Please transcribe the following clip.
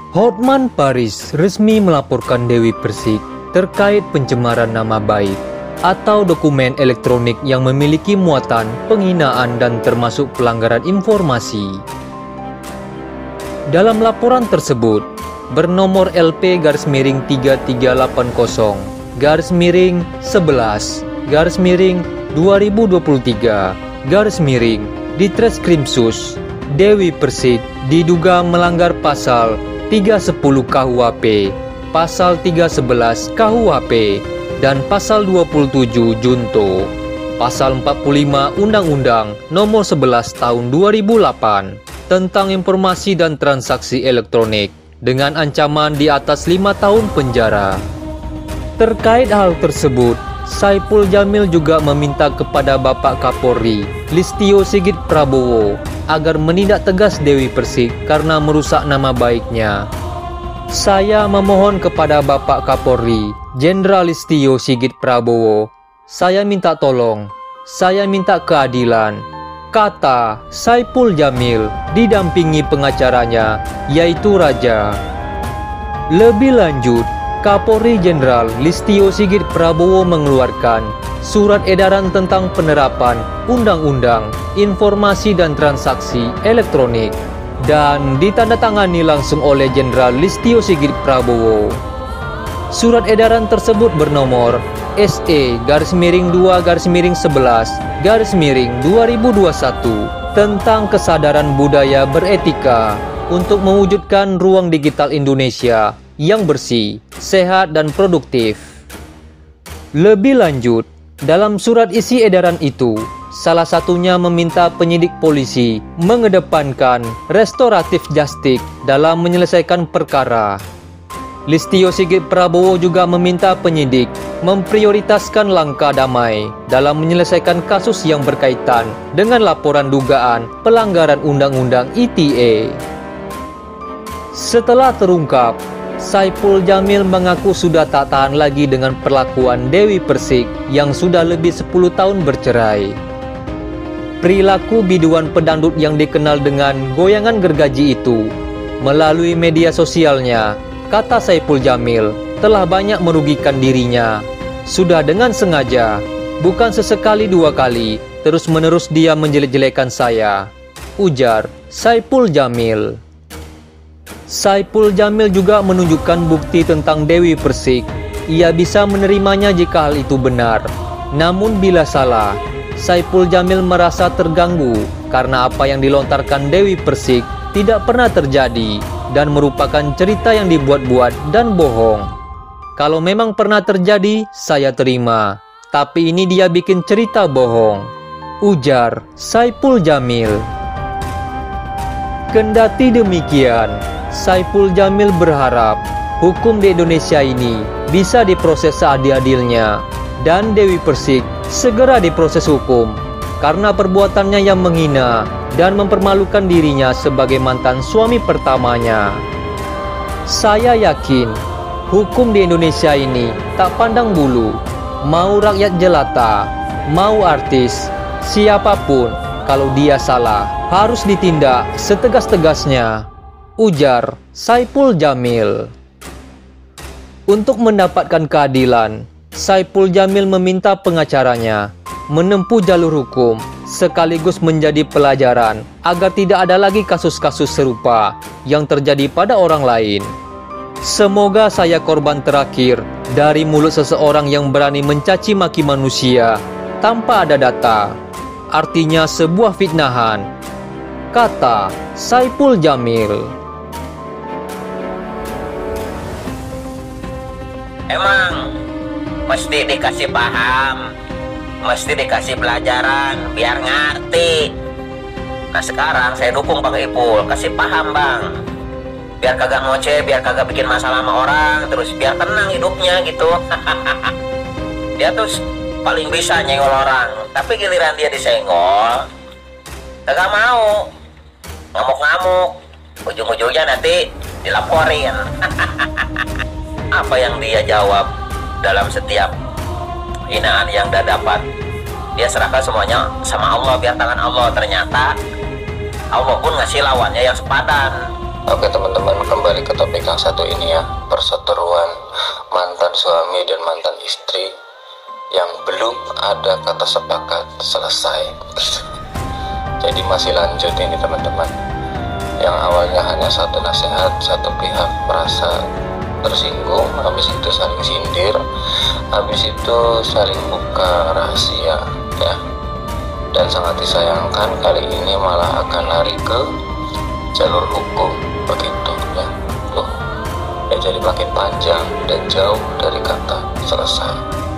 Hotman Paris resmi melaporkan Dewi Persik terkait pencemaran nama baik atau dokumen elektronik yang memiliki muatan penghinaan dan termasuk pelanggaran informasi. Dalam laporan tersebut, bernomor LP-11/11/2023, Ditreskrimsus, Dewi Persik diduga melanggar pasal 310 KUHP, pasal 311 KUHP, dan pasal 27 Junto, pasal 45 Undang-Undang Nomor 11 Tahun 2008 tentang informasi dan transaksi elektronik dengan ancaman di atas 5 tahun penjara. Terkait hal tersebut, Saipul Jamil juga meminta kepada Bapak Kapolri, Listio Sigit Prabowo, agar menindak tegas Dewi Persik karena merusak nama baiknya. Saya memohon kepada Bapak Kapolri, Jenderal Listio Sigit Prabowo, saya minta tolong, saya minta keadilan, kata Saipul Jamil didampingi pengacaranya, yaitu Raja. Lebih lanjut, Kapolri Jenderal Listio Sigit Prabowo mengeluarkan surat edaran tentang penerapan Undang-Undang Informasi dan Transaksi Elektronik dan ditandatangani langsung oleh Jenderal Listio Sigit Prabowo. Surat edaran tersebut bernomor SE-2-11-2021 tentang kesadaran budaya beretika untuk mewujudkan ruang digital Indonesia yang bersih, sehat, dan produktif. Lebih lanjut, dalam surat isi edaran itu, salah satunya meminta penyidik polisi mengedepankan restoratif justice dalam menyelesaikan perkara. Listio Sigit Prabowo juga meminta penyidik memprioritaskan langkah damai dalam menyelesaikan kasus yang berkaitan dengan laporan dugaan pelanggaran Undang-Undang ITE. Setelah terungkap, Saipul Jamil mengaku sudah tak tahan lagi dengan perlakuan Dewi Persik yang sudah lebih 10 tahun bercerai. Perilaku biduan pedangdut yang dikenal dengan goyangan gergaji itu, melalui media sosialnya, kata Saipul Jamil, telah banyak merugikan dirinya. Sudah dengan sengaja, bukan sesekali dua kali, terus-menerus dia menjelek-jelekan saya, ujar Saipul Jamil. Saipul Jamil juga menunjukkan bukti tentang Dewi Persik. Ia bisa menerimanya jika hal itu benar. Namun bila salah, Saipul Jamil merasa terganggu karena apa yang dilontarkan Dewi Persik tidak pernah terjadi dan merupakan cerita yang dibuat-buat dan bohong. Kalau memang pernah terjadi, saya terima. Tapi ini dia bikin cerita bohong, ujar Saipul Jamil. Kendati demikian, Saipul Jamil berharap hukum di Indonesia ini bisa diproses seadil-adilnya dan Dewi Persik segera diproses hukum karena perbuatannya yang menghina dan mempermalukan dirinya sebagai mantan suami pertamanya. Saya yakin hukum di Indonesia ini tak pandang bulu, mau rakyat jelata, mau artis, siapapun, kalau dia salah harus ditindak setegas-tegasnya, ujar Saipul Jamil. Untuk mendapatkan keadilan, Saipul Jamil meminta pengacaranya menempuh jalur hukum sekaligus menjadi pelajaran agar tidak ada lagi kasus-kasus serupa yang terjadi pada orang lain. Semoga saya korban terakhir dari mulut seseorang yang berani mencaci maki manusia tanpa ada data, artinya sebuah fitnahan, kata Saipul Jamil. Emang mesti dikasih paham, mesti dikasih pelajaran biar ngerti. Nah sekarang saya dukung Bang Ipul, kasih paham Bang, biar kagak ngoceh, biar kagak bikin masalah sama orang, terus biar tenang hidupnya gitu. Dia tuh paling bisa nyenggol orang, tapi giliran dia disenggol kagak mau, ngamuk-ngamuk, ujung-ujungnya nanti dilaporin. Apa yang dia jawab dalam setiap hinaan yang dia dapat, dia serahkan semuanya sama Allah, biar tangan Allah. Ternyata Allah pun ngasih lawannya yang sepadan. Oke teman-teman, kembali ke topik yang satu ini ya, perseteruan mantan suami dan mantan istri yang belum ada kata sepakat selesai. Jadi masih lanjut ini teman-teman. Yang awalnya hanya satu nasihat, satu pihak merasa tersinggung, habis itu saling sindir, habis itu saling buka rahasia ya. Dan sangat disayangkan kali ini malah akan lari ke jalur hukum begitu ya. Loh, ya jadi makin panjang dan jauh dari kata selesai.